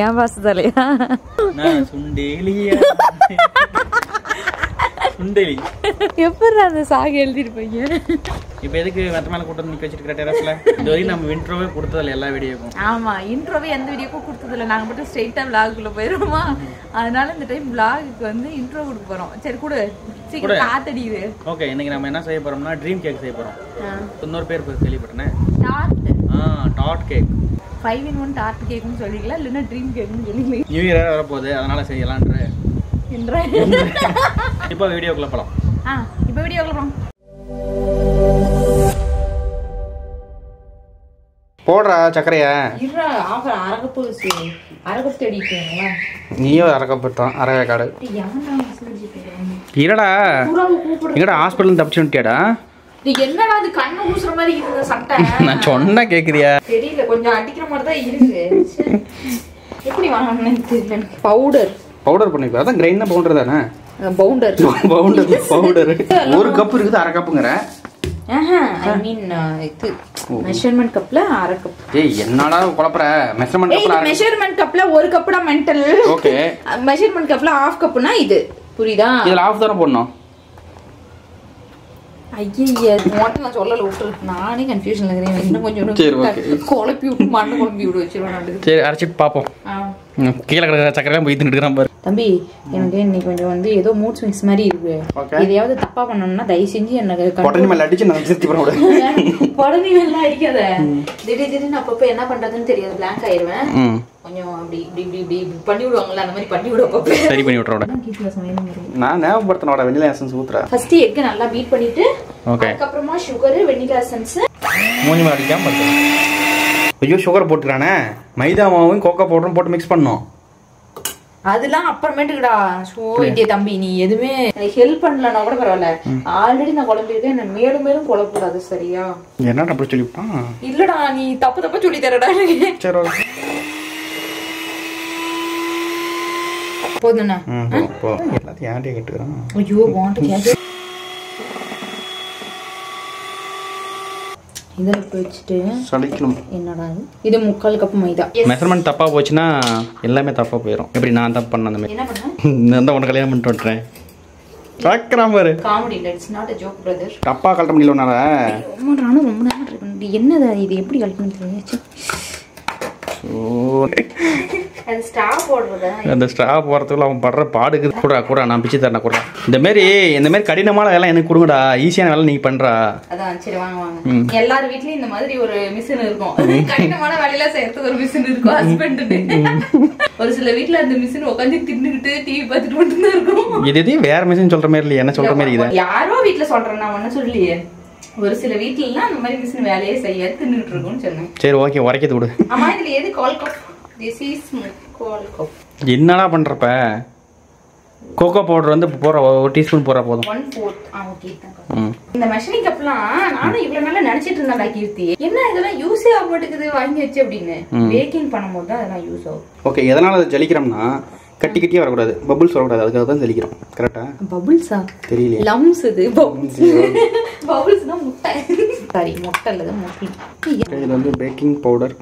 ஏன் பாசத்தாலையா எப்படி அந்த சாகு எழுதிருப்பீங்க? இப்ப எதுக்கு வெட்ட மேல கூட்டம் நிக்க வச்சிருக்கிற டெரஸ்ல? இது வரைக்கும் நம்ம இன்ட்ரோவே கொடுத்ததில்ல எல்லா வீடியோக்கும். ஆமா, இன்ட்ரோவே எந்த வீடியோக்கும் கொடுத்ததில்ல. நாங்க மட்டும் ஸ்ட்ரெயிட்டா vlogக்குள்ள போயிருவோமா, அதனால இந்த டைம் vlogக்கு வந்து இன்ட்ரோ கொடுக்க போறோம். சரி கூட சீக்கிரம் காத்தடிக்குது. ஓகே, இன்னைக்கு நம்ம என்ன செய்ய போறோம்னா ட்ரீம் கேக் செய்ய போறோம். இன்னொரு பேர் கேள்விப்பட்டேன், டாட் கேக். 5-in-1 டாட் கேக்னு சொல்லிக்கலாம், இல்லைன்னா ட்ரீம் கேக்னு சொல்லிக்கலாம். நியூ இயர் வரப்போகுது, அதனால செய்யலான்ற இப்போ வீடியோக்குள்ள போலாம். இப்போ வீடியோக்குள்ள போலாம். போடுறா சக்கரையா. இருடா, ஆஃபர் அரகப்பு தேடிட்டீங்களா? நீயும் அரகப்பட்டான் அரவேக்காடு. இருடா, எங்கடா ஹாஸ்பிட்டல் தப்பிச்சு வந்துட்டியாடா? என்னடா அது கண்ணு ஊசுற மாதிரி இருந்த சட்டை? நான் சொன்னா கேக்குறியா? தெரியல, கொஞ்சம் அடிக்கிற மாதிரி தான் இருக்கு. எப்படி வாங்கணும்னு தெரியல. பவுடர் பண்ணிக்கலாம், அதான் கிரைண்ட் தான் பவுடர் தானே. பவுடர் ஒரு கப் இருக்குது, அரை கப்புங்கற. ஐ மீன் இது மெஷர்மென்ட் கப்ல அரை கப். ஏய் என்னடா குழப்பற? மெஷர்மென்ட் கப்ல மெஷர்மென்ட் கப்ல ஒரு கப்டா மென்டல். ஓகே, மெஷர்மென்ட் கப்ல ½ கப்னா இது, புரியுதா? இதுல ½ தான போடணும். ஐயே, மொட்டை நான் சொல்லல, விட்டுரு. நானே கன்ஃபியூஷன்ல இருக்கேன். இன்னும் கொஞ்சம் குழப்பி விட்டு மண்ணை குழப்பி விட்டு வச்சிருவேன். சரி, அரைச்சிட்டு பாப்போம். கீழே கிடக்கிற சக்கரையெல்லாம் போய் தின்னுட்டு பாரு. தம்பி, எனக்கு இன்னைக்கு கொஞ்சம் வந்து ஏதோ மூட் ஸ்விங்ஸ் மாதிரி இருக்கு. எதையாவது தப்பா பண்ணணும்னா தயவு செஞ்சு எனக்கு உடனே மேல அடிச்சு நான் திருத்தி போட உடனே எல்லாம் அடிக்காத. திடீர்னு அப்பப்ப என்ன பண்றதுன்னு தெரியாது, பிளாங்க் ஆயிருவேன். கொஞ்சம் அப்படி இப்படி இப்படி இப்படி பண்ணி விடுவாங்கல்ல, அந்த மாதிரி பண்ணி விடுவோம். சரி பண்ணி விட்டுறோட. நான் ஞாபகப்படுத்தனோட வெண்ணிலா எசன்ஸ் ஊத்துறா. ஃபர்ஸ்ட் எக் நல்லா பீட் பண்ணிட்டு அதுக்கு அப்புறமா சுகர், வெண்ணிலா எசன்ஸ் மூணி மாதிரி அடிக்காம பண்றேன். ஐயோ, சுகர் போட்டுறானே. மைதா மாவும் கோகோ பவுடரும் போட்டு மிக்ஸ் பண்ணோம். அதெல்லாம் அப்புறமேட்டுக்குடா. சோ இங்கே தம்பி, நீ எதுவுமே எனக்கு ஹெல்ப் பண்ணலன்னா கூட பரவாயில்ல. ஆல்ரெடி நான் குழம்பிருக்கேன், என்ன மேலும் மேலும் குழப்பக்கூடாது, சரியா? என்னடா அப்படி சொல்லிவிட்டான்? இல்லடா, நீ தப்பு சொல்லி தரடா. சரி, போதுண்ணா. எல்லாத்தையும் ஏன்டே கேட்டுக்கிறான். ஐயோ, வாண்ட் கேட்க. இதில் வச்சுட்டு சலிக்கணும். என்னடா இது 3/4 கப் மைதா. மெஷர்மெண்ட் தப்பா போச்சுன்னா எல்லாமே தப்பா போயிடும். எப்படி நான் தப்பு பண்ண அந்த மாதிரி என்ன பண்ணேன்? நான் தான் உனக்கு கல்யாணம் பண்ணிட்டு வந்துட்டேன். சாக்கறான் பாரு. காமெடி இல்ல, it's not a joke brother. தப்பா கலட்ட முடியல உன்னால. ரொம்ப நேரம் ட்ரை பண்ணி. என்னது இது, எப்படி கலக்கணும் தெரியல. அது ஸ்ட்ரா போடுறதா? அந்த ஸ்ட்ரா போறதுக்குள்ள அவன் படுற பாடுக்கு கூட நான் பிச்சு தரேன் கூட. இந்த மாதிரி கடினமான வேலை எனக்கு கொடுங்கடா, ஈஸியான வேலை நீ பண்றா. அதான் சரி, வாங்க. எல்லார் வீட்லயும் இந்த மாதிரி ஒரு மிஷின் இருக்கும். கடினமான வேலையில செய்யறதுக்கு ஒரு மிஷின் இருக்கும் ஹஸ்பண்ட். ஒரு சில வீட்ல அந்த மிஷின் உட்காந்து தின்னுக்கிட்டு டிவி பார்த்துட்டு மட்டும் தான் இருக்கும். இது வேற மிஷின் சொல்ற மாதிரி இல்லையா? என்ன சொல்ற மாதிரி இது? யாரோ வீட்ல சொல்றேன், நான் ஒன்னும் சொல்லியே. ஒரு சில வீட்ல அந்த மாதிரி மிஷின் வேலையே செய்ய தின்னுட்டு இருக்கும்னு சொன்னேன். சரி, ஓகே, உரைக்கிறது விடு. ஆமா, இதுல எது கால் cup? This is call cup. என்னடா பண்றப்ப? கோகோ பவுடர் வந்து போற 1 டீஸ்பூன் போற போதும். 1/4. ஓகே. இந்த மெஷரிங் கப்லாம் நானும் இவ்வளவு நாளா நினைச்சிட்டு இருந்தேன்டா கீர்த்தி. என்ன இதெல்லாம் யூஸே ஆக மாட்டேங்குது வாங்கி வச்சு அப்படின்னு. பேக்கிங் பண்ணும்போது தான் அதெல்லாம் யூஸ் ஆகும். ஓகே, எதனால அதை ஜலிக்கிறோம்னா கட்டி கட்டியே வரக்கூடாது, பபுள்ஸ் வரக்கூடாது, அதுக்காக தான் ஜலிக்கிறோம். கரெக்டா? பபுள்ஸா? தெரியல. லம்ஸ் இது பபுள்ஸ். பபுள்ஸ்னா முட்டை. சாரி, முட்டை இல்ல, முட்டை. இது வந்து பேக்கிங் பவுடர்.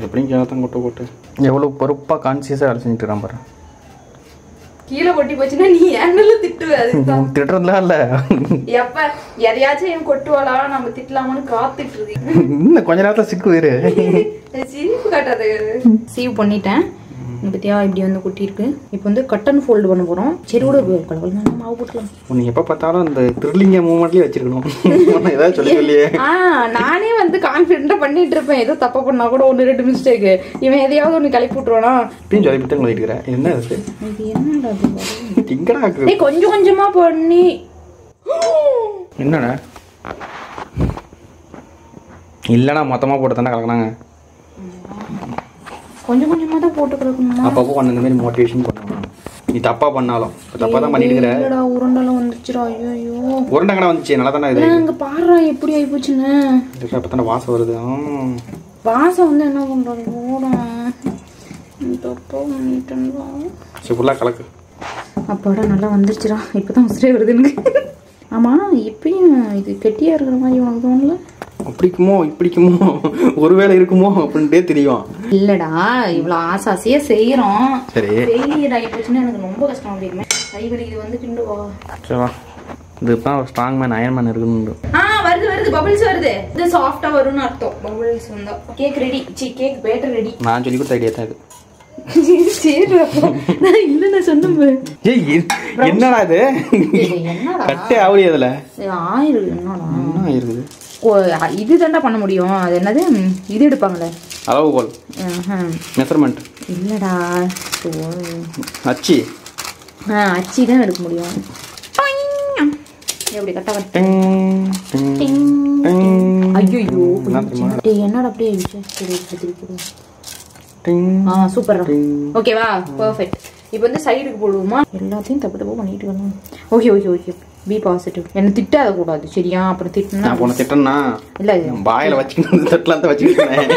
எப்படியும் கேத்தான் கொட்டு எவ்வளவு பொறுப்பா கான்சியஸா வேலை செஞ்சுட்டு இருக்கான் பாரு. கீழே கொட்டி போச்சுன்னா நீ ஏன்னல திட்டுவே? அதுதான் திட்டுறதுலாம் இல்ல. எப்ப எதையாச்சும் என் கொட்டுவாளா நம்ம திட்டலாமான்னு காத்துட்டு இருக்கு. இன்னும் கொஞ்ச நேரத்துல சிக்கு வேறு. சிரிப்பு காட்டாத. சீவ் பண்ணிட்டேன். பத்தியா இப்படி வந்து குட்டி இருக்கு. இப்போ வந்து கட் அண்ட் ஃபோல்ட் பண்ண போறோம். சரி விட கடவுள், நான் மாவு போட்டுக்கலாம். நீ எப்ப பார்த்தாலும் அந்த த்ரில்லிங் மூமெண்ட்லயே வச்சிருக்கணும். ஏதாவது சொல்லியே. நானே வந்து கான்ஃபிடென்ட்டா பண்ணிட்டு இருப்பேன். ஏதோ தப்பா பண்ணா கூட 1-2 மிஸ்டேக். இவன் எதையாவது ஒண்ணு கிளப்பி விட்டுருவானா? இப்பயும் சொல்லி விட்டு சொல்லிட்டு என்ன இது? இது என்னடா இது? திங்கடா டேய், கொஞ்சம் கொஞ்சமா பண்ணி. என்னடா? இல்லடா, மொத்தமா போட்டு தானே கலக்குனாங்க. கொஞ்சம் கொஞ்சமா தான் போட்டு கலக்கணுமா? அப்பப்போ இந்த மாதிரி மோட்டிவேஷன் பண்ணுவாங்க. நீ தப்பா பண்ணாலும் தப்பா தான் பண்ணிட்டு இருக்கற. இல்லடா, உருண்டெல்லாம் வந்துச்சுடா. ஐயோ, உருண்டங்கடா வந்துச்சு. நல்லா தானே இது. அங்க பாறா எப்படி ஆயி போச்சுன்னு. இதுக்கு அப்பதான் வாசம் வருது. வாசம் வந்து என்ன பண்றது? ஓடா தப்பா பண்ணிட்டேன்டா. சரி, ஃபுல்லா கலக்கு. அப்பாடா, நல்லா வந்துருச்சுடா. இப்பதான் உசுரே வருது எனக்கு. ஆமா, இப்பயும் இது கெட்டியா இருக்கிற மாதிரி உனக்கு தோணல? அப்படிக்குமோ இப்படிக்குமோ ஒருவேளை இருக்குமோ அப்படின்ட்டே தெரியும். இல்லடா இவ்வளவு ஆசாசியா செய்யறோம். சரி ஃபெயிலியர் ஆகி போச்சுன்னா எனக்கு ரொம்ப கஷ்டம். அப்படிமே கைவலி இது வந்து கிண்டுவா. சரிவா, இதுதான் ஸ்ட்ராங் மேன் அயன் மேன் இருக்குன்னு. வருது பபிள்ஸ் வருது. இது சாஃப்ட்டா வரும்னு அர்த்தம். பபிள்ஸ் வந்தா cake ready. Cake batter ready. நான் சொல்லி கொடுத்த ஐடியா தான் இது. என்னடா இது கட்டே ஆவடி அதுல என்ன இருக்குது? இது தாண்டா பண்ண முடியும். அது என்னது இது எடுப்பாங்களே அளவுகோல் மெஷர்மெண்ட் இல்லடா அச்சி. அச்சி தான் எடுக்க முடியும். எப்படி கட்ட ஐயோ என்னடா அப்படியே சூப்பர். ஓகேவா பர்ஃபெக்ட். இப்போ வந்து சைடுக்கு போடுவோமா? எல்லாத்தையும் தப்பு தப்பு பண்ணிட்டு வரணும். Okay okay okay be positive. என்ன திட்டாத கூடாது சரியா? அப்புறம் திட்டினா போன திட்டனா இல்ல வாயில வச்சுக்கிட்டு தட்டலாம் தான் வச்சுக்கிட்டேன்.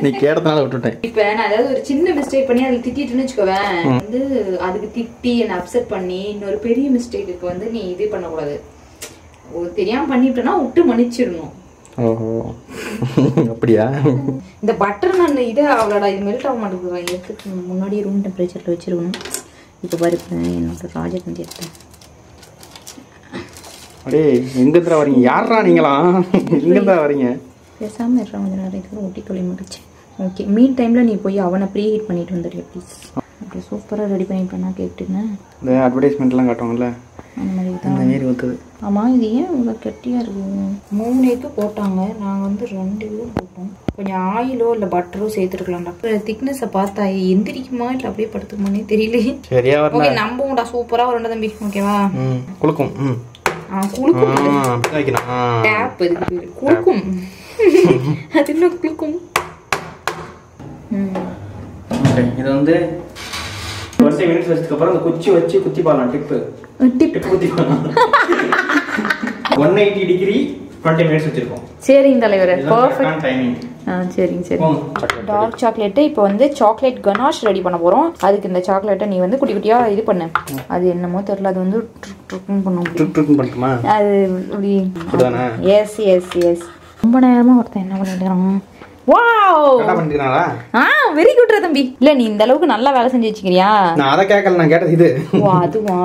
நீ கேட்டதுனால விட்டுட்டேன். இப்போ நான் ஏதாவது ஒரு சின்ன மிஸ்டேக் பண்ணி அதில் திட்டிட்டுன்னு வச்சுக்கோவேன், வந்து அதுக்கு திட்டி என்ன அப்செட் பண்ணி இன்னொரு பெரிய மிஸ்டேக்கு வந்து நீ இது பண்ணக்கூடாது. தெரியாம பண்ணிட்டேன்னா விட்டு மன்னிச்சிடணும். ஓஹோ அப்படியா? இந்த பட்டர் நான் இதை அவ்வளோடா இது மெல்ட் ஆக மாட்டேங்குது. எடுத்துக்கு முன்னாடியே ரூம் டெம்பரேச்சரில் வச்சிருக்கணும். இப்போ பாருங்க என்னோட ப்ராஜெக்ட் வந்து எடுத்தேன். அடே எங்கேருந்துடா வரீங்க? யாரா நீங்களாம்? எங்கேருந்தா வரீங்க? பேசாமல் இருக்கிற கொஞ்சம் நேரம் இதுக்கு ஒட்டி தொலை முடிச்சு. ஓகே மீன் டைமில் நீ போய் அவனை ப்ரீ ஹீட் பண்ணிட்டு வந்துடுறியா ப்ளீஸ்? அப்படி சூப்பராக ரெடி பண்ணிட்டு நான் கேட்டுன்னு இந்த அட்வர்டைஸ்மெண்ட்லாம் காட்டுவாங்கல்ல அந்த மாதிரி தான் அந்த மாரி வந்துது. ஆமாம் இது ஏன் இவ்வளோ கெட்டியாக இருக்குது? 3 எக்கு போட்டாங்க, நாங்கள் வந்து 2 போட்டோம். கொஞ்சம் ஆயிலோ இல்லை பட்டரோ சேர்த்துருக்கலாம்டா. திக்னஸை பார்த்தா எந்திரிக்குமா இல்லை அப்படியே படுத்துக்குமானே தெரியல. சரியா ஓகே நம்புங்கடா சூப்பராக வரணும் தம்பி. ஓகேவா? குளுக்கும் குளுக்கும் டேப் இருக்கு குளுக்கும் அது இன்னும் குளுக்கும். இது வந்து 20 மினிட்ஸ் வச்சதுக்கு அப்புறம் அந்த குச்சி வச்சு குத்தி பாக்கலாம். டிப் குத்தி பாக்கலாம். 180 டிகிரி 20 மினிட்ஸ் வச்சிருக்கோம். சரிங்க தலைவரே பெர்ஃபெக்ட் டைமிங். சரிங்க சரி. Dark chocolate. இப்போ வந்து சாக்லேட் கனாஷ் ரெடி பண்ண போறோம். அதுக்கு இந்த சாக்லேட்டை நீ வந்து குட்டி குட்டியா இது பண்ணு. அது என்னமோ தெரியல, அது வந்து ட்ருக் பண்ணுமா? அது அப்படி எஸ் எஸ் எஸ். ரொம்ப நேரமா ஒருத்தன் என்ன பண்ணிட்டு வாவ் என்ன பண்ணிட்டீங்களா? வெரி குட் தம்பி. இல்ல நீ இந்த அளவுக்கு நல்லா வேலை செஞ்சு வச்சிக்கிறியா? நான் அத கேக்கல, நான் கேட்டது இது. ஓ அதுவா?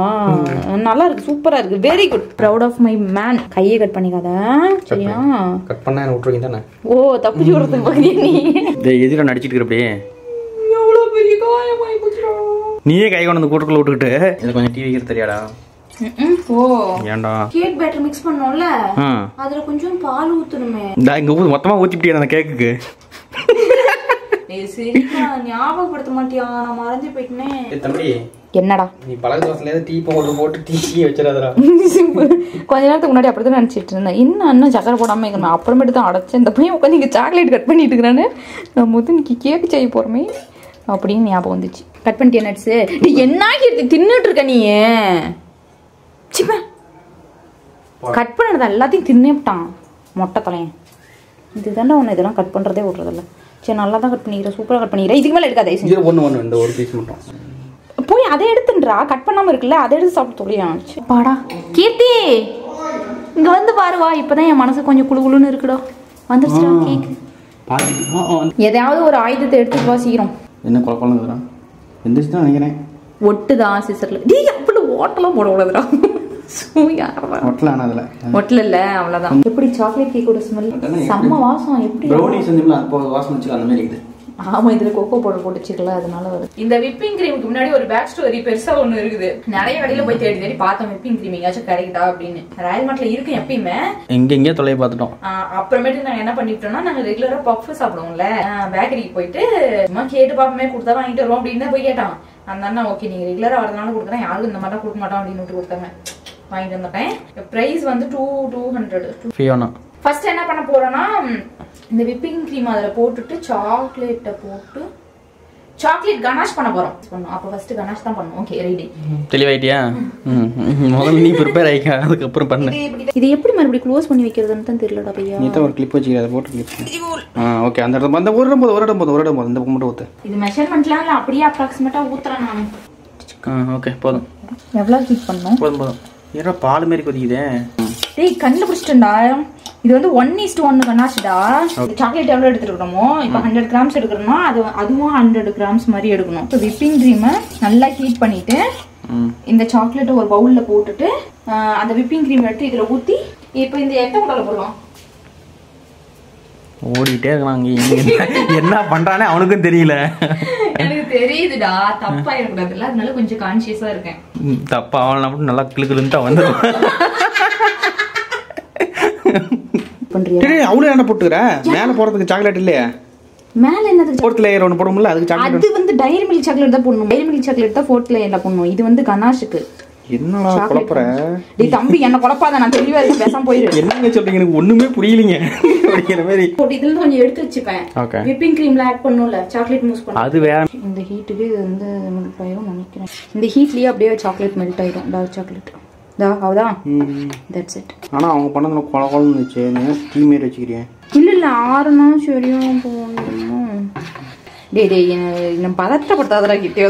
நல்லா இருக்கு, சூப்பரா இருக்கு. Very good. Proud of my man. கையை கட் பண்ணிக்காத சரியா? கட் பண்ணா என்ன விட்டுறீங்க தானே? ஓ தப்பிச்சு வரதுக்கு பாக்குறியா நீ? டேய் எதிர நடிச்சிட்டு இருக்க அப்படியே. எவ்வளவு பெரிய காயமாய் போச்சுடா. நீயே கை கொண்டு வந்து கூட்டுக்குள்ள விட்டுக்கிட்டு இது கொஞ்சம் டிவி வைக்கிறது தெரியாடா? ஓ ஏன்டா கேக் பேட்டர் மிக்ஸ் பண்ணோம்ல, அதுல கொஞ்சம் பால் ஊத்தணுமே. இங்க மொத்தமா ஊத்திட்டியா அந்த கேக்குக்கு? ஞாபகப்படுத்த மாட்டியா? நான் மறந்து போயிட்டேனே. தம்பி என்னடா நீ பழக தோசையில டீ பவுடர் போட்டு டீ வச்சிடாதடா. கொஞ்ச நேரத்துக்கு முன்னாடி அப்படிதான் நினைச்சிட்டு இருந்தேன். என்ன அண்ணன் சக்கரை போடாம இருக்கணும். அப்புறமேட்டு தான் அடைச்சேன். இந்த பையன் உட்காந்து இங்க சாக்லேட் கட் பண்ணிட்டு இருக்கிறான்னு நம்ம வந்து இன்னைக்கு கேக் செய்ய போறோமே அப்படின்னு ஞாபகம் வந்துச்சு. கட் பண்ணிட்டியா நட்ஸ்? நீ என்ன தின்னுட்டு இருக்க நீ? கட் பண்ணது எல்லாத்தையும் தின்னுட்டான் மொட்டை தலையன். இதுதானே ஒன்று இதெல்லாம் கட் பண்ணுறதே விட்றதில்ல. சரி நல்லா தான் கட் பண்ணிக்கிறேன், சூப்பராக கட் பண்ணிக்கிறேன். இதுக்கு மேலே எடுக்காதே. ஒன்று இந்த ஒரு பீஸ் மட்டும் போய் அதை எடுத்துன்றா. கட் பண்ணாமல் இருக்குல்ல, அதை எடுத்து சாப்பிட்டு தொழிலாச்சு. பாடா கீர்த்தி இங்கே வந்து பாருவா. இப்போதான் என் மனசு கொஞ்சம் குழு குழுன்னு இருக்குடா. வந்துருச்சுடா கேக். எதையாவது ஒரு ஆயுதத்தை எடுத்துட்டு வா சீக்கிரம். என்ன குழப்பம் எந்திரிச்சு தான் நினைக்கிறேன். ஒட்டுதான் சிசர்ல. நீ அப்படி ஓட்டெல்லாம் போட கூடாதுடா. ஒட்டல இல்ல அவ்வளவுதான். எப்படி சாக்லேட் கேக்கோட ஸ்மெல் செம்ம வாசம். எப்படி ப்ரௌனி செஞ்சோம்ல அப்போ வாசம் வந்துச்சு அந்த மாதிரி இருக்குது. ஆமா இதுல கோகோ பவுடர் போட்டு வச்சிருக்கல அதனால வருது. இந்த விப்பிங் கிரீமுக்கு முன்னாடி ஒரு பேக் ஸ்டோரி பெருசா ஒண்ணு இருக்குது. நிறைய கடையில போய் தேடி தேடி பார்த்தோம் விப்பிங் கிரீம் எங்கேயாச்சும் கிடைக்குதா அப்படின்னு. ராயல் மார்ட்ல இருக்கு எப்பயுமே. எங்க தொலைய பார்த்துட்டோம். அப்புறமேட்டு நாங்க என்ன பண்ணிட்டோம்னா, நாங்க ரெகுலரா பஃப் சாப்பிடுவோம்ல, பேக்கரிக்கு போயிட்டு சும்மா கேட்டு பாப்பமே கொடுத்தா வாங்கிட்டு வருவோம் அப்படின்னு தான் போய் கேட்டான். அந்த அண்ணா ஓகே நீங்க ரெகுலரா வரதுனால கொடுக்குறேன், யாருக்கும் இந்த மாதிரி கொடுக்க மாட்டோம் அப்படின்னு கொடுத்தாங்க. வாங்கிட்டு வந்துட்டேன். பிரைஸ் வந்து 200. ஃபர்ஸ்ட் என்ன பண்ண போறோம்னா, இந்த விப்பிங் கிரீம் அதில் போட்டுட்டு சாக்லேட்டை போட்டு சாக்லேட் கனாஷ் பண்ண போறோம். அப்போ ஃபர்ஸ்ட் கனாஷ் தான் பண்ணுவோம். Okay ready. தெளிவாயிட்டியா? முதல்ல நீ ப்ரிப்பேர் ஆயிக்க, அதுக்கு அப்புறம் பண்ணு. இது எப்படி மறுபடியும் க்ளோஸ் பண்ணி வைக்கிறதுன்னு தான் தெரியலடா பையா. நீ தான் ஒரு கிளிப் வச்சிருக்க, அதை போட்டு கிளிப். ஓகே அந்த இடத்துல அந்த ஒரு இடம் போதும் இந்த மட்டும் ஊத்து. இது மெஷர்மென்ட்லாம் இல்ல, அப்படியே அப்ராக்ஸிமேட்டா ஊத்துறேன் நான். ஓகே போதும். எவ்வளவு ஹீட் பண்ணனும்? போதும். ஏன்னா பால் மாதிரி கொதிக்குதே. டேய் கண்டுபிடிச்சிட்டேன்டா. இது வந்து 1:1 கண்ணாச்சுடா. சாக்லேட் எவ்வளவு எடுத்துருக்கோமோ இப்போ 100 கிராம்ஸ் எடுக்கிறோம்னா அதுவும் 100 கிராம்ஸ் மாதிரி எடுக்கணும். இப்போ விப்பிங் கிரீமை நல்லா ஹீட் பண்ணிட்டு இந்த சாக்லேட்டை ஒரு பவுல்ல போட்டுட்டு அந்த விப்பிங் கிரீம் எடுத்து இதுல ஊத்தி இப்போ இந்த எத்தனை உடல போடலாம். ஓடிட்டே இருக்கான். என்ன பண்றானே அவனுக்கும் தெரியல. எனக்கு தெரியுதுடா, தப்பா இருக்கக்கூடாதுல்ல, அதனால கொஞ்சம் கான்சியஸா இருக்கேன். தப்பா அவனை மட்டும் நல்லா கிளுக்கிழுன்னு வந்துடும். அவ்வளவு என்ன போட்டுக்கிற? மேல போறதுக்கு சாக்லேட் இல்லையா? மேல என்னது ஃபோர்த் லேயர் ஒன்னு போடும்ல, அதுக்கு சாக்லேட். அது வந்து டைரி மில்க் சாக்லேட் தான் போடணும். டைரி மில்க் சாக்லேட் தான் ஃபோர்த் லேயர்ல போடணும். இது வந்து கனாஷுக்கு. என்னடா குழப்பற? டேய் தம்பி என்ன குழப்பாத, நான் தெளிவா இருக்க, பேசாம போயிரு. என்னங்க சொல்றீங்க? எனக்கு ஒண்ணுமே புரியலங்க. அப்படிங்கிற மாதிரி போட்டு இதுல கொஞ்சம் எடுத்து வச்சுப்பேன். விப்பிங் கிரீம்ல ஆட் பண்ணனும்ல, சாக்லேட் மூஸ் பண்ணு. அது வேற. இந்த ஹீட்டுக்கு இது வந்து மெல்ட் ஆயிடும் நினைக்கிறேன். இந்த ஹீட்லயே அப்படியே சாக்லேட் மெல்ட் ஆயிடும். டார்க் சாக்லேட் அவ்வளோதான். That's it. ஆனால் அவங்க பண்ணதுல குழம்பு இருந்துச்சு. நீ டீ மாரி வச்சுக்கிறேன். இல்லை ஆறுனா சரியா போகணும். டேய் நம்ம பதட்டப்படுத்தாதரா கிட்டே.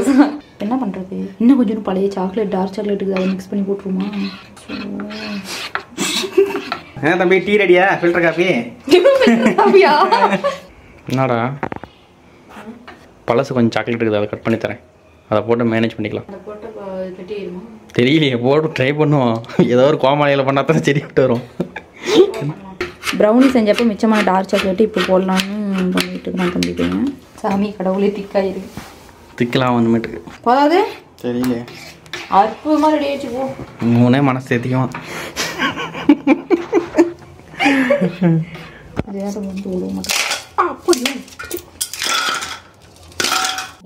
என்ன பண்ணுறது? இன்னும் கொஞ்சம் பழைய சாக்லேட் டார்க் சாக்லேட்டுக்கு அதை மிக்ஸ் பண்ணி போட்டுருமா? தம்பி டீ ரெடியா? ஃபில்டர் காஃபி என்னடா? பழசு கொஞ்சம் சாக்லேட் இருக்குது, அதை கட் பண்ணி தரேன். அதை போட்டு மேனேஜ் பண்ணிக்கலாம். தெரியலையே, போட்டு ட்ரை பண்ணுவோம். ஏதோ ஒரு கோமாளியில் பண்ணால் தான் சரி விட்டு வரும். ப்ரௌனி செஞ்சப்போ மிச்சமான டார்க் சாக்லேட்டு இப்போ போடலான்னு பண்ணிட்டு இருக்கேன் தம்பி. பையன் சாமி கடவுளே திக்காயிருக்கு. திக்கலாம் வந்துட்டுருக்கு போதாது தெரியல. அற்புதமாக ரெடி ஆயிடுச்சு. போ மூணே மனசு தேத்திக்கும்.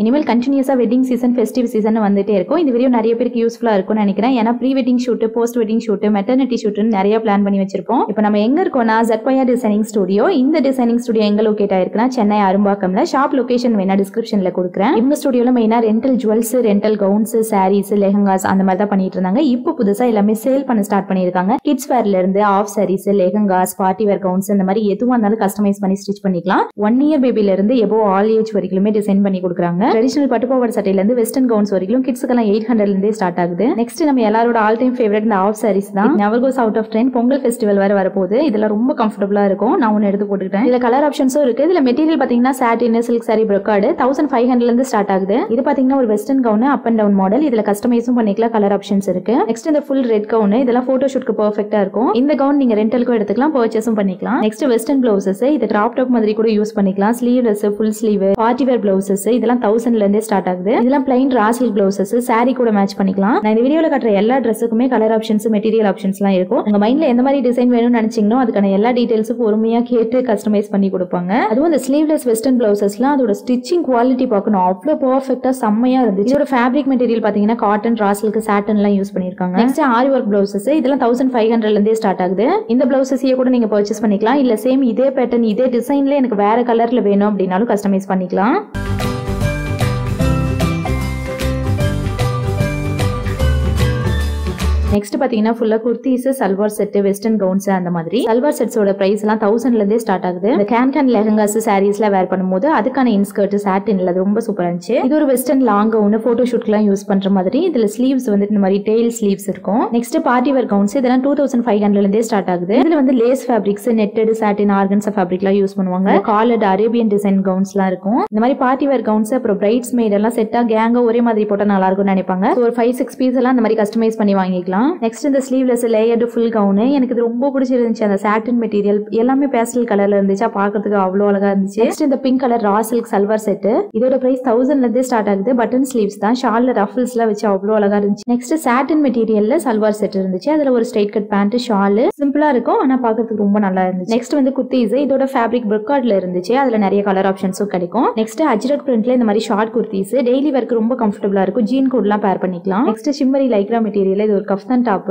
இனிமேல் கண்டினியூஸாக வெட்டிங் சீசன் ஃபெஸ்டிவ் சீசன் வந்துட்டே இருக்கும். இந்த வீடியோ நிறைய பேருக்கு யூஸ்ஃபுல்லாக இருக்கும்னு நினைக்கிறேன். ஏன்னா pre wedding shoot, post wedding shoot, maternity ஷூட்டுன்னு நிறைய பிளான் பண்ணி வச்சிருப்போம். இப்போ நம்ம எங்க இருக்கோம்னா ZYR டிசைனிங் ஸ்டுடியோ. இந்த டிசைனிங் ஸ்டுடியோ எங்க லொகேட் ஆயிருக்குன்னா சென்னை அரும்பாக்கம்ல. ஷாப் லொகேஷன் வேணா டிஸ்கிரிப்ஷன்ல கொடுக்குறேன். இவங்க ஸ்டுடியோல மெயினா rental jewels, rental gowns, saris, lehengas அந்த மாதிரி தான் பண்ணிட்டு இருந்தாங்க. இப்போ புதுசா எல்லாமே சேல் பண்ண ஸ்டார்ட் பண்ணிருக்காங்க. கிட்ஸ் வேர்ல இருந்து half saris, lehengas, party wear gowns இந்த மாதிரி எதுவும் இருந்தாலும் கஸ்டமைஸ் பண்ணி ஸ்டிச் பண்ணிக்கலாம். 1 இயர் பேபில இருந்து எபோ ஆல் ஏஜ் வரைக்குமே டிசைன் பண்ணி கொடுக்குறாங்க. ட்ரெடிஷனல் பட்டு சட்டையில இருந்து வெஸ்டர்ன் கவுன்ஸ் வரைக்கும் கிட்ஸ்க்கு 800 இருந்தே ஸ்டார்ட் ஆகுது. நெக்ஸ்ட் நம்ம எல்லாரோட ஆல் டைம் ஃபேவரட் இந்த ஆஃப் சாரீஸ் தான். Never goes out of trend. Pongal festival வர வரப்போகுது. இதெல்லாம் ரொம்ப கம்ஃபர்டபுளா இருக்கும். நான் ஒன்னு எடுத்து போட்டுக்கிட்டேன். இதுல கலர் ஆப்ஷன்ஸும் இருக்கு. இதுல மெட்டீரியல் பாத்தீங்கன்னா சாட்டின், சில்க் சாரி, brocade 1500 இருந்து ஸ்டார்ட் ஆகுது. இது பாத்தீங்கன்னா ஒரு western gown up and down model. இதுல கஸ்டமைஸும் பண்ணிக்கலாம். கலர் ஆப்ஷன்ஸ் இருக்கு. நெக்ஸ்ட் இந்த ஃபுல் ரெட் கவுன், இதெல்லாம் போட்டோ ஷூட்க்கு பெர்ஃபெக்ட்டா இருக்கும். இந்த கவுன் நீங்க ரெண்டலுக்கும் எடுத்துக்கலாம், பர்ச்சேஸும் பண்ணிக்கலாம். Next western blouses. இது கிராப் டாப் மாதிரி கூட யூஸ் பண்ணிக்கலாம். Sleeveless, full sleeve, party wear blouses இதெல்லாம் 1000 இருந்தே ஸ்டார்ட் ஆகுது. இதெல்லாம் பிளைன் ராசில் பிளவுசஸ் சாரி கூட மேட்ச் பண்ணிக்கலாம். நான் இந்த வீடியோல காட்டுற எல்லா ட்ரெஸ்ஸுக்குமே கலர் ஆப்ஷன்ஸ், மெட்டீரியல் ஆப்ஷன்ஸ்லாம் இருக்கும். உங்க மைண்ட்ல எந்த மாதிரி டிசைன் வேணும்னு நினைச்சீங்களோ அதுக்கான எல்லா டீடைல்ஸும் பொறுமையா கேட்டு கஸ்டமைஸ் பண்ணி கொடுப்பாங்க. அதுவும் அந்த ஸ்லீவ்லெஸ் வெஸ்டர்ன் பிளவுசஸ்லாம் அதோட ஸ்டிச்சிங் குவாலிட்டி பார்க்கணும். அவ்வளவு பெர்ஃபெக்ட்டா செம்மையா இருந்துச்சு. இதோட ஃபேப்ரிக் மெட்டீரியல் பாத்தீங்கன்னா காட்டன், ராசிலுக்கு, சாட்டன்லாம் யூஸ் பண்ணிருக்காங்க. நெக்ஸ்ட் ஆரி ஒர்க் பிளவுசஸ். இதெல்லாம் 1500 இருந்தே ஸ்டார்ட் ஆகுது. இந்த பிளவுசஸையே கூட நீங்க பர்ச்சேஸ் பண்ணிக்கலாம். இல்ல சேம் இதே பேட்டர்ன், இதே டிசைன்ல எனக்கு வேற கலர்ல வேணும் அப்படின்னாலும் கஸ்டமைஸ் பண்ணிக்கலாம். நெக்ஸ்ட் பாத்தீங்கன்னா ஃபுல்லா kurtis, salwar set, western gowns அந்த மாதிரி. சல்வார் செட்ஸோட பிரைஸ் எல்லாம் 1000 இருந்தே ஸ்டார்ட் ஆகுது. இந்த கேன் லெஹங்காஸ், சாரீஸ்ல வேர் பண்ணும்போது அதுக்கான இன்ஸ்கர்ட் சாட்டின்ல ரொம்ப சூப்பரா இருந்துச்சு. இது ஒரு வெஸ்டர்ன் லாங் கவுன், போட்டோ ஷூட்க்குலாம் யூஸ் பண்ற மாதிரி. இதுல ஸ்லீவ்ஸ் வந்து இந்த மாதிரி டெயில் ஸ்லீவ்ஸ் இருக்கும். Next party wear gowns. இதெல்லாம் 2500 இருந்தே ஸ்டார்ட் ஆகுது. இதுல வந்து lace fabrics, netted, satin, organza ஃபேப்ரிக்லாம் யூஸ் பண்ணுவாங்க. காலர்ட் அரேபியன் டிசைன் கவுன்ஸ்லாம் இருக்கும். இந்த மாதிரி பார்ட்டி வேர் கவுன்ஸ் அப்புறம் பிரைட்ஸ் மேட் எல்லாம் செட்டா கேங்கா ஒரே மாதிரி போட்டா நல்லா இருக்கும்னு நினைப்பாங்க. ஒரு 5-6 பீஸ் எல்லாம் இந்த மாதிரி கஸ்டமைஸ் பண்ணி வாங்கிக்கலாம். நெக்ஸ்ட் இந்த ஸ்லீவ்லெஸ் லேயர்டு ஃபுல் கவுன். எனக்கு இது ரொம்ப பிடிச்சிருந்துச்சு. அந்த சாட்டின் மெட்டீரியல் எல்லாமே பேஸ்டல் கலர்ல இருந்துச்சு. பார்க்கிறதுக்கு அவ்வளவு அழகா இருந்துச்சு. நெக்ஸ்ட் இந்த pink colour raw silk salwar set. இதோட பிரைஸ் 1000 இருந்தே ஸ்டார்ட் ஆகுது. பட்டன் ஸ்லீவ்ஸ் தான். ஷால்ல ரஃபிள்ஸ்லாம் வச்சு அவ்வளவு அழகா இருந்துச்சு. நெக்ஸ்ட் சாட்டின் மெட்டீரியல்ல சல்வார் செட் இருந்துச்சு. அதுல ஒரு ஸ்ட்ரைட் கட் பேண்ட், ஷால் சிம்பிளா இருக்கும். ஆனா பார்க்கிறதுக்கு ரொம்ப நல்லா இருந்துச்சு. நெக்ஸ்ட் வந்து குர்த்திஸ். இதோட ஃபேப்ரிக் brocade இருந்துச்சு. அதுல நிறைய கலர் ஆப்ஷன்ஸும் கிடைக்கும். நெக்ஸ்ட் அஜ்ரக் பிரிண்ட்ல இந்த மாதிரி ஷார்ட் குர்த்திஸ் டெய்லி வேர்க்கு ரொம்ப கம்ஃபர்டபுளா இருக்கும். ஜீன் கோட்லாம் பேர் பண்ணிக்கலாம். Next shimmery Lycra material. இது ஒரு கஃப்தான் டாப்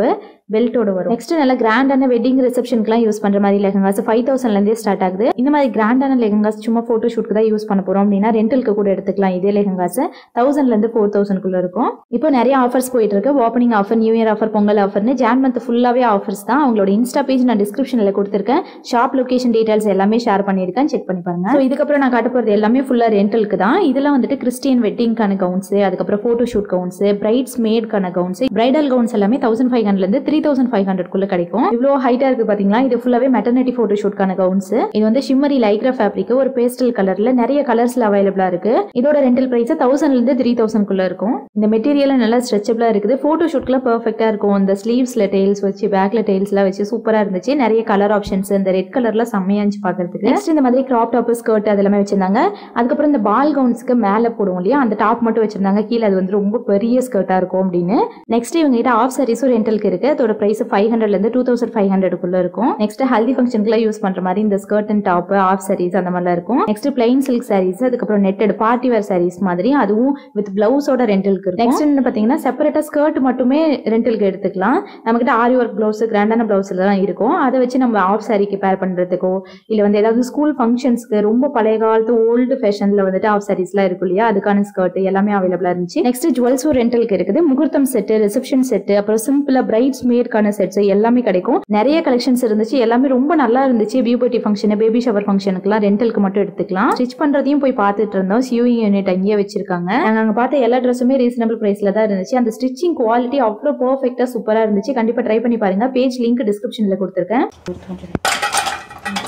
பெல்ட்டோட வரும். நெக்ஸ்ட் நல்ல கிராண்டான வெட்டிங் ரிசப்ஷனுக்குலாம் யூஸ் பண்ற மாதிரி லெஹங்காஸ் 5000 இருந்தே ஸ்டார்ட் ஆகுது. இந்த மாதிரி கிராண்டான லெஹங்காஸ் சும்மா போட்டோ ஷூட்க்கு தான் யூஸ் பண்ண போறோம் அப்படின்னா ரெண்டலுக்கு கூட எடுத்துக்கலாம். இதே லெஹங்காஸ் 1000 இருந்து 4000 குள்ள இருக்கும். இப்போ நிறைய ஆஃபர்ஸ் போயிட்டு இருக்கு. Opening offer, new year offer, Pongal ஆஃபர்னு ஜான் மந்த் ஃபுல்லாவே ஆஃபர்ஸ் தான். அவங்களோட இன்ஸ்டா பேஜ் நான் டிஸ்கிரிப்ஷன்ல கொடுத்திருக்கேன். ஷாப் லொகேஷன் டீடைல்ஸ் எல்லாமே ஷேர் பண்ணிருக்கேன், செக் பண்ணி பாருங்க. ஸோ இதுக்கப்புறம் நான் காட்ட போறது எல்லாமே ஃபுல்லா ரெண்டலுக்கு தான். இதெல்லாம் வந்துட்டு கிறிஸ்டியன் வெட்டிங்கான கவுன்ஸ், அதுக்கப்புறம் போட்டோ ஷூட் கவுன்ஸ், பிரைட்ஸ் மேட்கான கவுன்ஸ், பிரைடல் கவுன்ஸ் எல்லாமே 1500 இருந்து 3500 குள்ள கிடைக்கும். இவ்வளவு ஹைட்டா இருக்கு பாத்தீங்களா? இது ஃபுல்லாவே மெட்டர்னிட்டி போட்டோ ஷூட்கான கவுன்ஸ். இது வந்து ஷிம்மரி லைக்ரா ஃபேப்ரிக், ஒரு பேஸ்டல் கலர்ல நிறைய கலர்ஸ்ல அவைலபிளா இருக்கு. இதோட ரெண்டல் பிரைஸ் 1000 இருந்து 3000 குள்ள இருக்கும். இந்த மெட்டீரியல் நல்லா ஸ்ட்ரெச்சபிளா இருக்குது. போட்டோ ஷூட்ல பெர்ஃபெக்ட்டா இருக்கும். இந்த ஸ்லீவ்ஸ்ல டெயில்ஸ் வச்சு, பேக்ல டெயில்ஸ்லாம் வச்சு சூப்பரா இருந்துச்சு. நிறைய கலர் ஆப்ஷன்ஸ், இந்த ரெட் கலர்ல செம்மையா இருந்துச்சு பாக்குறதுக்கு. நெக்ஸ்ட் இந்த மாதிரி கிராப் டாப், ஸ்கர்ட் அதெல்லாமே வச்சிருந்தாங்க. அதுக்கப்புறம் இந்த பால் கவுன்ஸ்க்கு மேல போடுவோம் இல்லையா, அந்த டாப் மட்டும் வச்சிருந்தாங்க. கீழே அது வந்து ரொம்ப பெரிய ஸ்கர்ட்டா இருக்கும் அப்படின்னு. நெக்ஸ்ட் இவங்க கிட்ட ஆஃப் சாரீஸும் ரெண்டலுக்கு இருக்கு. அதோட பிரைஸ் 500 இருந்து 2500 குள்ள இருக்கும். நெக்ஸ்ட் ஹல்தி ஃபங்க்ஷனுக்குள்ள யூஸ் பண்ற மாதிரி இந்த skirt and top, of saris அந்த மாதிரிலாம் இருக்கும். நெக்ஸ்ட் பிளைன் சில்க் சாரீஸ், அதுக்கப்புறம் நெட்டட் பார்ட்டி வேர் சாரீஸ் மாதிரி, அதுவும் வித் பிளவுஸோட ரெண்டலுக்கு இருக்கும். நெக்ஸ்ட் பாத்தீங்கன்னா செப்பரேட்டா ஸ்கர்ட் மட்டுமே ரெண்டலுக்கு எடுத்துக்கலாம். நம்ம கிட்ட ஆரி ஒர்க் பிளவுஸ், கிராண்டான பிளவுஸ் எல்லாம் இருக்கும். அதை வச்சு நம்ம ஆஃப் சாரிக்கு பேர் பண்றதுக்கோ, இல்ல வந்து ஏதாவது ஸ்கூல் ஃபங்க்ஷன்ஸ்க்கு ரொம்ப பழைய காலத்து ஓல்டு ஃபேஷன்ல வந்துட்டு ஆஃப் சாரீஸ் எல்லாம் இருக்கும் இல்லையா, அதுக்கான ஸ்கர்ட் எல்லாமே அவைலபிளா இருந்துச்சு. நெக்ஸ்ட் ஜுவல்ஸும் ரெண்டலுக்கு இருக்குது. முகூர்த்தம் செட், ரிசப்ஷன் செட், அப்புறம் சிம்பிளா பிரைட்ஸ் மேட்கான செட்ஸ் எல்லாமே கிடைக்கும். நிறைய கலெக்ஷன்ஸ் இருந்துச்சு. எல்லாமே ரொம்ப நல்லா இருந்துச்சு. பியூட்டி ஃபங்க்ஷன், பேபி ஷவர் ஃபங்க்ஷனுக்குலாம் ரெண்டலுக்கு மட்டும் எடுத்துக்கலாம். ஸ்டிச் பண்றதையும் போய் பார்த்துட்டு இருந்தோம். சியூயிங் யூனிட் அங்கேயே வச்சிருக்காங்க. நாங்க அங்க பார்த்த எல்லா ட்ரெஸ்ஸுமே ரீசனபிள் பிரைஸ்ல தான் இருந்துச்சு. அந்த ஸ்டிச்சிங் குவாலிட்டி அவ்வளவு பெர்ஃபெக்ட்டா சூப்பரா இருந்துச்சு. கண்டிப்பா ட்ரை பண்ணி பாருங்க. பேஜ் லிங்க் டிஸ்கிரிப்ஷன்ல கொடுத்துருக்கேன்.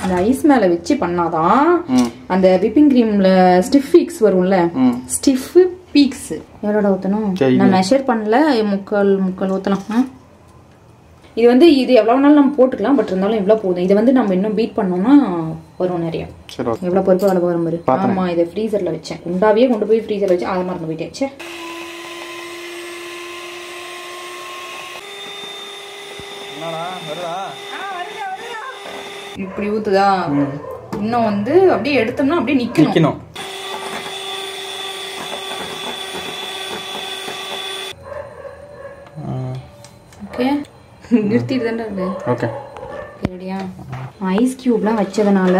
அந்த ஐஸ் மேல வச்சு பண்ணாதான் அந்த விப்பிங் கிரீம்ல ஸ்டிஃப் பீக்ஸ் வரும்ல, ஸ்டிஃப் பீக்ஸ் எவ்வளோட ஊற்றணும் நான் மெஷர் பண்ணல. முக்கால் ஊற்றலாம். இது வந்து இது எவ்வளோ நாள் நம்ம போட்டுக்கலாம். பட் இருந்தாலும் இவ்வளோ போதும். இதை வந்து நம்ம இன்னும் பீட் பண்ணோம்னா வரும் நிறைய. எவ்வளோ பருப்பு அளவு வரும் பாரு. ஆமா, இதை ஃப்ரீசர்ல வச்சேன். குண்டாவே கொண்டு போய் ஃப்ரீசர்ல வச்சு அதை மறந்து போயிட்டேன். இப்படி ஊத்துதா? இன்னும் வந்து அப்படியே எடுத்தோம்னா அப்படியே நிக்கணும். ஓகே, நிறுத்திட்டு தானே இருக்கு. ஓகே, ரெடியா? ஐஸ் கியூப்லாம் வச்சதுனால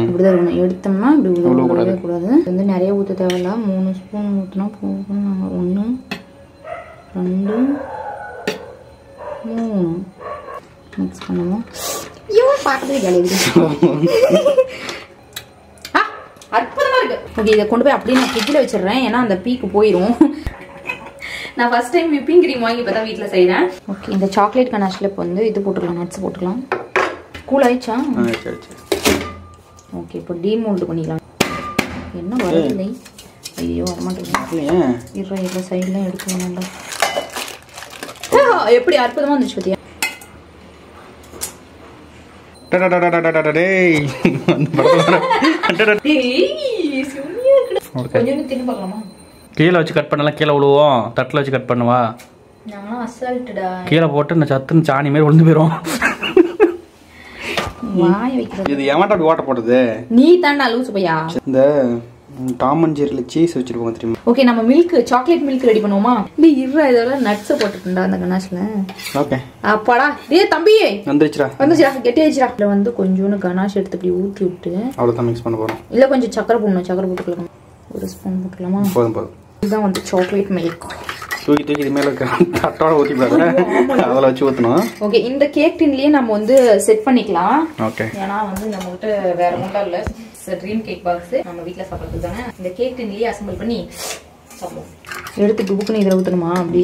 இப்படிதான் இருக்கணும். எடுத்தோம்னா இப்படி ஊற்றவே கூடாது. வந்து நிறைய ஊற்ற தேவையில்ல. 3 ஸ்பூன் ஊற்றினா போகும். 1 2 3 மிக்ஸ் பண்ணுவோம். அற்புதமா இருக்கு. ஓகே, இதை கொண்டு போய் அப்படியே நான் ஃப்ரிட்ஜில் வச்சிடுறேன். ஏன்னா அந்த பீக்கு போயிடும். நான் ஃபர்ஸ்ட் டைம் விப்பிங் கிரீம் வாங்கி இப்போ தான் வீட்டில் செய்கிறேன். ஓகே, இந்த சாக்லேட் கனாஷில் இப்போ வந்து இது போட்டுக்கலாம், நட்ஸ் போட்டுக்கலாம். கூல் ஆயிடுச்சா? ஓகே, இப்போ டீமோல்டு பண்ணிக்கலாம். என்ன வரதில்லை? ஐயோ வரமாட்டேங்குது. இருற சைட்லாம் எடுக்கலாம். நல்லா எப்படி அற்புதமாக இருந்துச்சு பத்தியா? கீழே வச்சு கட் பண்ணலாம். கீழே விழுவோம். தட்டில் வச்சு கட் பண்ணுவா. கீழே போட்டு இந்த சத்துன்னு சாணி மாதிரி விழுந்து போயிடும். இது ஏமாட்ட அப்படி ஓட்ட போட்டது நீ தாண்டா லூசு பையா. இந்த டாம் அண்ட் ஜெர்ரில சீஸ் வச்சிருக்கோம் தெரியுமா? ஓகே, நம்ம மில்க், சாக்லேட் மில்க் ரெடி பண்ணுவோமா? நீ இருடா, இதெல்லாம் நட்ஸ் போட்டுட்டா அந்த கனாஷ்ல. ஓகே, அப்பாடா. டேய் தம்பி, வந்துருச்சுடா கெட்டி ஆயிடுச்சுடா. இதுல வந்து கொஞ்சோண்டு கனாஷ் எடுத்து இப்படி ஊத்தி விட்டு அவ்வளவுதான் மிக்ஸ் பண்ண போறோம். இல்ல கொஞ்சம் சக்கரை போடணும். சக்கரை போட்டுக்கலாம். 1 ஸ்பூன் போட்டுக்கலாமா? போதும். இதுதான் வந்து சாக்லேட் மில்க். தூக்கி இது மேல தட்டோட ஊத்தி பாருங்க. அதல வச்சு ஊத்தணும். ஓகே, இந்த கேக் டின்லயே நம்ம வந்து செட் பண்ணிக்கலாம். ஓகே, ஏன்னா வந்து நம்ம கிட்ட வேற ஒண்ணும் இல்ல. ட்ரீம் கேக் பாக்ஸ் நம்ம வீட்ல சாப்பிடுறது தானே. இந்த கேக் டின்லயே அசெம்பிள் பண்ணி சாப்பிடுவோம். எடுத்து குபுக்குன்னு இதில் ஊற்றணுமா? அப்படி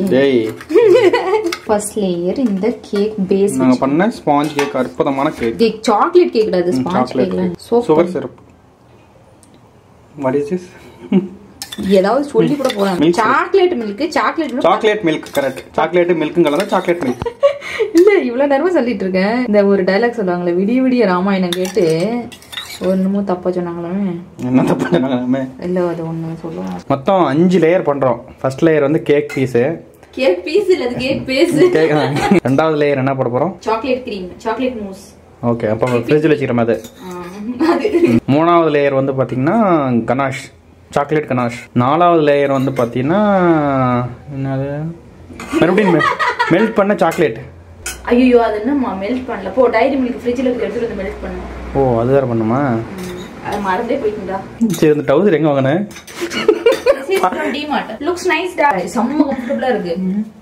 ஃபர்ஸ்ட் லேயர் இந்த கேக் பேஸ் நாங்க பண்ண ஸ்பாஞ்ச் கேக். அற்புதமான கேக். சாக்லேட் கேக் கிடையாது, sponge cake. Sugar syrup. What is this? ஏதாவது சொல்லி கூட போறாங்க. Chocolate milk. Chocolate milk correct. Chocolate milk கலந்தா சாக்லேட் மில்க். இல்ல, இவ்வளவு நேரமா சொல்லிட்டு இருக்கேன். இந்த ஒரு டயலாக் சொல்லுவாங்களே, விடிய விடிய ராமாயணம் கேட்டு ஒண்ணுமோ தப்பா சொன்னாங்களே. என்ன தப்பா சொன்னாங்களே? இல்ல, அது ஒண்ணு சொல்லுவாங்க. மொத்தம் 5 லேயர் பண்றோம். ஃபர்ஸ்ட் லேயர் வந்து கேக் பீஸ். கேக் பீஸ் இல்ல, அது கேக் பேஸ். ரெண்டாவது லேயர் என்ன போட போறோம்? Chocolate cream, chocolate mousse. Okay, அப்ப ஃப்ரிட்ஜ்ல வச்சிரமா அது. மூணாவது லேயர் வந்து பாத்தீங்கன்னா கனாஷ், சாக்லேட் கனாஷ். நாலாவது லேயர் வந்து பாத்தீங்கன்னா என்னது, மறுபடியும் மெல்ட் பண்ண சாக்லேட். ஐயோ, அது என்னம்மா மெல்ட் பண்ணல. போ டைரி மில்க் ஃப்ரிட்ஜ்ல எடுத்து வந்து மெல்ட் பண்ணு. ஓ, அது வேற பண்ணுமா? அது மறந்தே போயிட்டா. சரி, இந்த டவுசர் எங்க வாங்குனே? டிமார்ட். லுக்ஸ் நைஸ் டா. செம்ம கம்ஃபர்ட்டபிளா இருக்கு.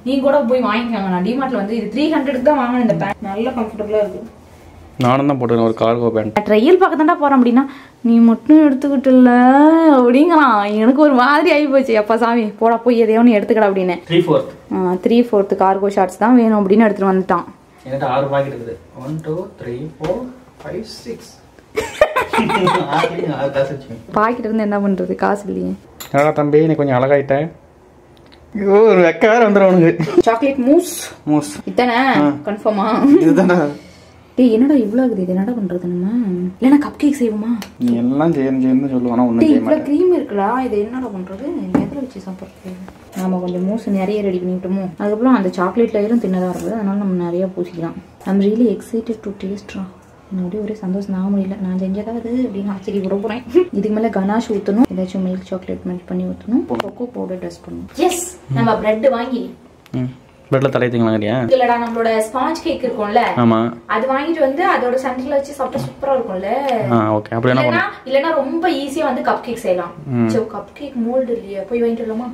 நீ கூட போய் வாங்கிக்கங்க. நான் டிமார்ட்ல வந்து இது 300க்கு தான் வாங்குனேன். இந்த பேண்ட் நல்ல கம்ஃபர்ட்டபிளா இருக்கு. நானும் தான் போட்டுக்கிறேன் ஒரு கார்கோ பேண்ட். ட்ரையல் பார்க்க தாண்டா போறேன் அப்படின்னா நீ மட்டும் எடுத்துக்கிட்டுல அப்படிங்கிறான். எனக்கு ஒரு மாதிரி ஆகி போச்சு. அப்பா சாமி போடா போய் எதையோ ஒன்று எடுத்துக்கடா அப்படின்னு. 3/4 கார்கோ ஷார்ட்ஸ் தான் வேணும் அப்படின்னு எடுத்துட்டு வந்துட்டான். என்கிட்ட 6 பாக்கெட் இருக்குது. 1 2 3 4 5 6 பாக்கெட் இருந்து என்ன பண்றது, காசு இல்லையே. என்னடா தம்பி நீ கொஞ்சம் அழகாயிட்ட. ஐயோ ஒரு வெக்க வேற வந்துடும் உனக்கு. சாக்லேட் மூஸ் இதானே கன்ஃபார்மா? இதுதானே. டேய் என்னடா இவ்ளோ இருக்குது, இது என்னடா பண்றது நம்ம? இல்லனா கப் கேக் செய்வோமா? நீ எல்லாம் செய்யணும் சொல்லுவானா ஒண்ணும் செய்ய மாட்டேன். இவ்ளோ க்ரீம் இருக்குடா, இது என்னடா பண்றது? எதுல வச்சு சாப்பிடுறது? நாம கொஞ்சம் மூஸ் நிறைய ரெடி பண்ணிட்டோமோ. அதுக்கப்புறம் அந்த சாக்லேட் லேயரும் தின்னதா இருக்குது, அதனால நம்ம நிறைய பூசிக்கலாம். ஐம் ரியலி எக்ஸைட்டட் டு டேஸ்ட்ரா. என்னோட ஒரே சந்தோஷம் நான் முடியல, நான் செஞ்சதா அது அப்படின்னு ஆச்சரியப்பட போறேன். இதுக்கு மேல கனாஷ் ஊற்றணும், ஏதாச்சும் மில்க் சாக்லேட் மெல்ட் பண்ணி ஊற்றணும், கொக்கோ பவுடர் டஸ்ட் பண்ணணும். எஸ் நம்ம பிரெட் வாங்கி பிரெட்ல தலை தீங்கலாங்கறியா? இல்லடா நம்மளோட ஸ்பாஞ்ச் கேக் இருக்கும்ல, ஆமா அது வாங்கிட்டு வந்து அதோட சென்டர்ல வச்சு சாப்பிட்டா சூப்பரா இருக்கும்ல. ஓகே அப்படி என்ன பண்ணலாம்? இல்லனா ரொம்ப ஈஸியா வந்து கப் கேக் செய்யலாம். சோ கப் கேக் மோல்ட் இல்லையா, போய் வாங்கிட்டு வரலாமா?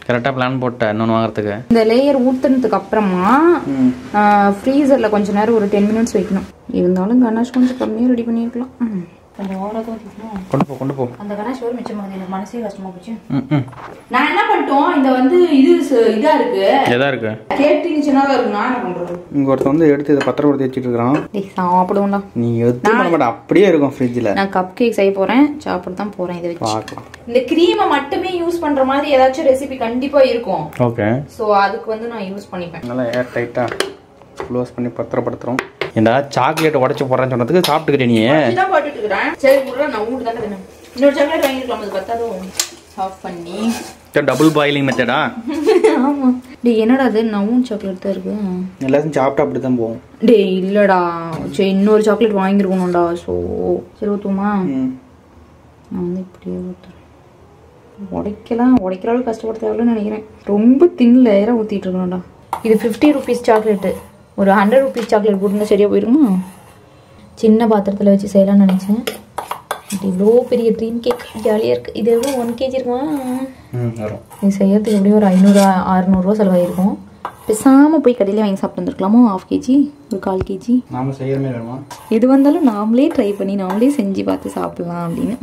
கரெக்டா பிளான் போட்டேன் இன்னொன்னு வாங்குறதுக்கு. இந்த லேயர் ஊத்துனதுக்கு அப்புறமா ஃப்ரீசர்ல கொஞ்ச நேரம் ஒரு 10 மினிட்ஸ் வைக்கணும். இருந்தாலும் கனாஷ் கொஞ்சம் கம்மியா ரெடி பண்ணிருக்கலாம். கொஞ்சம் ஓவரா ஊத்திட்டோம். கொண்டு போ. அந்த கனாஷ் வேற மிச்சமாகுது, எனக்கு மனசே கஷ்டமா போச்சு. நான் என்ன பண்ணிட்டோம், இந்த வந்து இதா இருக்கு. எதா இருக்கு? கேட்டிங் சின்னதா இருக்கு. நான் என்ன பண்றது? இங்க ஒருத்த வந்து எடுத்து இத பத்திரப்படுத்தி வச்சிட்டு இருக்கான். டேய் சாப்பிடுவோம்டா. நீ எது பண்ண மாட்ட, அப்படியே இருக்கும் ஃப்ரிட்ஜ்ல. நான் கப் கேக் செய்ய போறேன், சாப்பிட தான் போறேன். இத வச்சு பார்க்கலாம். இந்த கிரீமை மட்டுமே யூஸ் பண்ற மாதிரி ஏதாச்சும் ரெசிபி கண்டிப்பா இருக்கும். ஓகே. சோ அதுக்கு வந்து நான் யூஸ் பண்ணிப்பேன். நல்லா ஏர் டைட்டா க்ளோஸ் பண்ணி பத்திரப்படுத்துறோம். இந்த சாக்லேட் உடைச்சு போறேன்னு சொன்னதுக்கு சாப்பிட்டுக்கிட்டே நீ தான் போட்டுட்டு இருக்கேன். சரி குடுறா, நான் ஊட்டு தான வேணும். இன்னொரு சாக்லேட் வாங்கிக்கலாம், அது பத்தாதோ. ஆஃப் பண்ணி டபுள் பாயிலிங் மெத்தடா? ஆமா. டேய் என்னடா இது நவுன் சாக்லேட் தான் இருக்கு. எல்லாரும் சாப்பிட்டா அப்படி தான் போகும். டேய் இல்லடா, சரி இன்னொரு சாக்லேட் வாங்கிருக்கணும்டா. சோ சரி ஊத்துமா? நான் வந்து இப்படியே ஊத்துறேன். உடைக்கிற அளவுக்கு கஷ்டப்பட தேவையில்லைன்னு நினைக்கிறேன். ரொம்ப தின் லேயரா ஊத்திட்டு இருக்கணும்டா. இது 50 rupees சாக்லேட். ஒரு 100 rupees சாக்லேட் போட்டுருந்தா சரியா போயிருமா? சின்ன பாத்திரத்தில் வச்சு செய்யலாம்னு நினைச்சேன். இவ்வளோ பெரிய ட்ரீம் கேக் ஜாலியாக இருக்குது. இது எவ்வளோ 1 kg இருக்குமா? இது செய்யறதுக்கு எப்படியும் ஒரு 500-600 ரூபா செலவாயிருக்கும். பேசாமல் போய் கடையிலே வாங்கி சாப்பிட்டு வந்துருக்கலாமோ? 1/2 kg, ஒரு 1/4 kg. நாம செய்யறமே வேணுமா? எது வந்தாலும் நாமளே ட்ரை பண்ணி நாமளே செஞ்சு பார்த்து சாப்பிடலாம் அப்படின்னு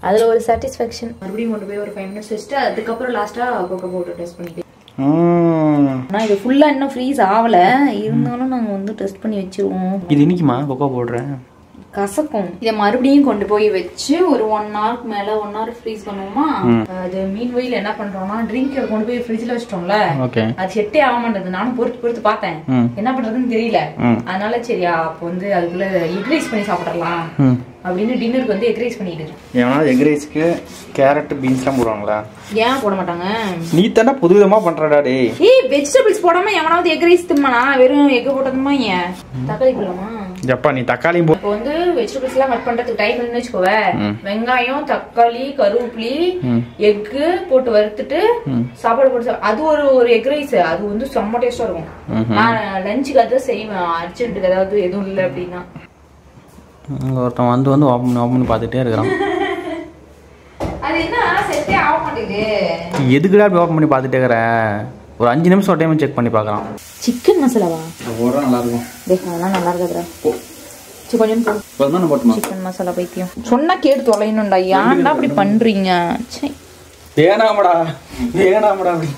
அதில் ஒரு சாட்டிஸ்ஃபேக்ஷன். மறுபடியும் கொண்டு போய் ஒரு 5 minutes வச்சுட்டு அதுக்கப்புறம் லாஸ்ட்டாக கொக்கோ பவுடர் டெஸ்ட் பண்ணிட்டு. ஆனால் இது ஃபுல்லாக இன்னும் ஃப்ரீஸ் ஆகலை, இருந்தாலும் நாங்கள் வந்து டெஸ்ட் பண்ணி வச்சுருவோம். இது இன்னைக்குமா கொக்கோ பவுடர் கசக்கும். இதை மறுபடியும் கொண்டு போய் வச்சு ஒரு 1 hourக்கு மேல 1 hour ஃப்ரீஸ் பண்ணுவோமா? அது மீன் வெயில் என்ன பண்றோம்னா ட்ரிங்க் கொண்டு போய் ஃப்ரிட்ஜ்ல வச்சிட்டோம்ல, அது செட்டே ஆக மாட்டேது. நானும் பொறுத்து பார்த்தேன், என்ன பண்றதுன்னு தெரியல. அதனால சரியா அப்போ வந்து அதுக்குள்ள எக் ரைஸ் பண்ணி சாப்பிடலாம் அப்படின்னு டின்னருக்கு வந்து எக் ரைஸ் பண்ணிட்டு. ஏன்னா எக் ரைஸ்க்கு கேரட் பீன்ஸ்லாம் போடுவாங்களா? ஏன் போட மாட்டாங்க? நீ தானே புதுவிதமா பண்றடா டேய். ஏய் வெஜிடபிள்ஸ் போடாம எவனாவது எக் ரைஸ் திம்மானா? வெறும் எக் போட்டதுமா? ஏன் தக்காளி போடலாமா? ஜப்பா நீ தக்காளி போ. இப்போ வந்து வெஜிடபிள்ஸ் எல்லாம் கட் பண்றதுக்கு டைம் இல்லைன்னு வச்சுக்கோவே, வெங்காயம் தக்காளி கருவேப்பிலி எக் போட்டு வறுத்துட்டு சாப்பாடு போட்டு அது ஒரு எக் ரைஸ். அது வந்து செம்ம டேஸ்டா இருக்கும். நான் லஞ்சுக்கு அதான் செய்வேன், அர்ஜென்ட்டுக்கு ஏதாவது எதுவும் இல்லை அப்படின்னா. ஒருத்தன் வந்து ஓப்பன் பண்ணி பார்த்துட்டே இருக்கிறான். அது என்ன செட்டே ஆக மாட்டேங்குது. எதுக்குடா அப்படி ஓப்பன் பண்ணி பார்த்துட்டே இருக்கிற? ஒரு 5 நிமிஷம் ஒரு டைம் செக் பண்ணி பார்க்கலாம். சிக்கன் மசாலாவா? போடுறா நல்லா இருக்கும். அதெல்லாம் நல்லா இருக்காதுடா. கொஞ்சம் போட்டுமா சிக்கன் மசாலா பைத்தியம் சொன்னா கேட்டு தொலைணும்டா. ஏன்டா அப்படி பண்றீங்க? வேணாமடா.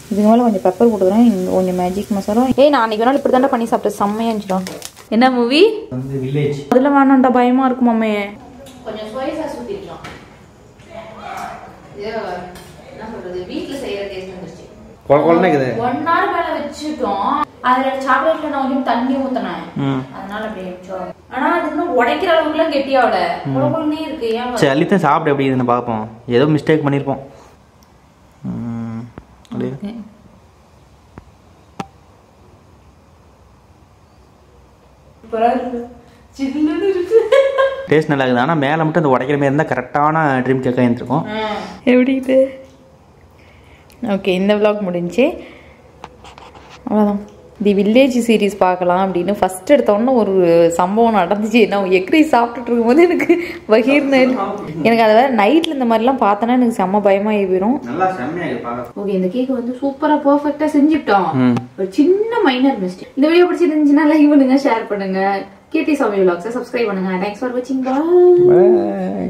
இதுக்கு மேல கொஞ்சம் பெப்பர் போட்டுக்கிறேன், கொஞ்சம் மேஜிக் மசாலா. ஏய் நான் அன்னைக்கு வேணாலும் இப்படி தாண்டா பண்ணி சாப்பிட்டேன், செம்மையா இருந்துச்சுடா. என்ன மூவி? வில்லேஜ். அதுல வேணாம்டா, பயமா இருக்கும் மாமே. கொஞ்சம் சோயா சாஸ் ஊத்திடலாம். என்ன சொல்றது, வீட்ல செய்யற டேஸ்ட் வந்துருச்சு. கொலகொலன்னு இருக்குது. 1 hour மேல வச்சிட்டோம். அதுல சாக்லேட்ல நான் கொஞ்சம் தண்ணி ஊத்துனேன், அதனால அப்படியே வச்சோம். ஆனா அது இன்னும் உடைக்கிற அளவுக்குலாம் கெட்டியாவல, கொலகொலனே இருக்கு. ஏன் சரி அள்ளித்தான் சாப்பிடு, எப்படி இதுன்னு பார்ப்போம். ஏதோ மிஸ்டேக் பண்ணியிருப்போம். டேஸ்ட் நல்லா இருக்குது. ஆனால் மேலே மட்டும் அந்த உடைக்கிற மாதிரி இருந்தால் கரெக்டான ட்ரீம் கேக்காக இருந்திருக்கும். எப்படி இது? ஓகே, இந்த vlog முடிஞ்சு அவ்வளோதான். தி வில்லேஜ் சீரீஸ் பார்க்கலாம் அப்படின்னு ஃபர்ஸ்ட் எடுத்தோன்னே ஒரு சம்பவம் நடந்துச்சு. நான் எக் ரைஸ் சாப்பிட்டுட்டு இருக்கும்போது எனக்கு பகீர்னு எனக்கு அதை வேறு நைட்டில் இந்த மாதிரிலாம் பார்த்தோன்னா எனக்கு செம்ம பயமாக போயிடும். ஓகே, இந்த கேக் வந்து சூப்பராக பர்ஃபெக்டாக செஞ்சுட்டோம். ஒரு சின்ன மைனர் மிஸ்டேக். இந்த வீடியோ பிடிச்சிருந்துச்சுன்னா லைக் பண்ணுங்க, ஷேர் பண்ணுங்க. கீர்த்தி சாமி vlogs சப்ஸ்கிரைப் பண்ணுங்க. தேங்க்ஸ் ஃபார் வாட்சிங். பை. Bye.